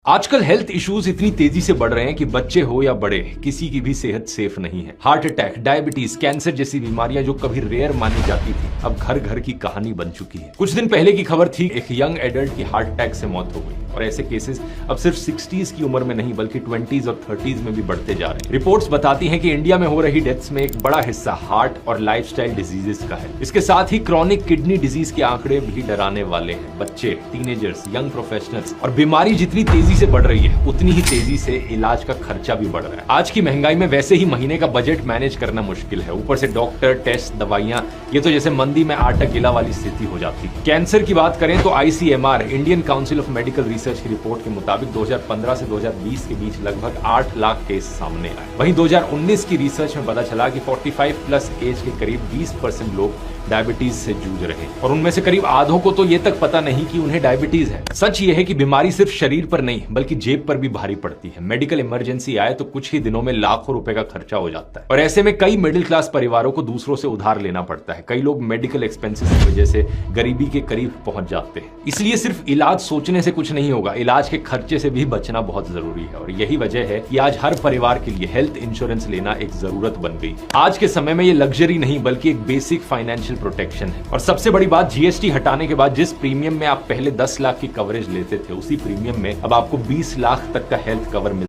आजकल health issues इतनी तेजी से बढ़ रहे हैं कि बच्चे हो या बड़े, किसी की भी सेहत सेफ नहीं है। हार्ट अटैक, डायबिटीज, कैंसर जैसी बीमारियां जो कभी रेयर मानी जाती थी, अब घर घर की कहानी बन चुकी है। कुछ दिन पहले की खबर थी, एक यंग एडल्ट की हार्ट अटैक से मौत हो गई और ऐसे केसेस अब सिर्फ 60s की उम्र में नहीं बल्कि 20s और 30s में भी बढ़ते जा रहे हैं। रिपोर्ट्स बताती हैं कि इंडिया में हो रही डेथ्स में एक बड़ा हिस्सा हार्ट और लाइफस्टाइल डिजीजेस का है। इसके साथ ही क्रॉनिक किडनी डिजीज के आंकड़े भी डराने वाले हैं। बच्चे, टीनेजर्स, यंग प्रोफेशनल्स और बीमारी जितनी तेजी से बढ़ रही है उतनी ही तेजी से इलाज का खर्चा भी बढ़ रहा है। आज की महंगाई में वैसे ही महीने का बजट मैनेज करना मुश्किल है, ऊपर से डॉक्टर, टेस्ट, दवाइयां, ये तो जैसे मंदी में आटा गिला वाली स्थिति हो जाती है। कैंसर की बात करें तो ICMR, Indian council of medical research की रिपोर्ट के मुताबिक 2015 से 2020 के बीच लगभग 8 लाख केस सामने आए। वहीं 2019 की रिसर्च में पता चला कि 45 प्लस एज के करीब 20% लोग डायबिटीज से जूझ रहे हैं और उनमें से करीब आधों को तो ये तक पता नहीं कि उन्हें डायबिटीज है। सच ये है कि बीमारी सिर्फ शरीर पर नहीं बल्कि जेब पर भी भारी पड़ती है। मेडिकल इमरजेंसी आए तो कुछ ही दिनों में लाखों रुपए का खर्चा हो जाता है और ऐसे में कई मिडिल क्लास परिवारों को दूसरों से उधार लेना पड़ता है। कई लोग मेडिकल एक्सपेंसेस की वजह से गरीबी के करीब पहुंच जाते हैं। इसलिए सिर्फ इलाज सोचने से कुछ नहीं होगा, इलाज के खर्चे से भी बचना बहुत जरूरी है और यही वजह है कि आज हर परिवार के लिए हेल्थ इंश्योरेंस लेना एक जरूरत बन गई। आज के समय में ये लग्जरी नहीं बल्कि एक बेसिक फाइनेंशियल प्रोटेक्शन है। और सबसे बड़ी बात, GST हटाने के बाद जिस प्रीमियम में आप पहले 10 लाख की कवरेज लेते थे, उसी प्रीमियम में अब आपको 20 लाख तक का हेल्थ कवर मिलता है।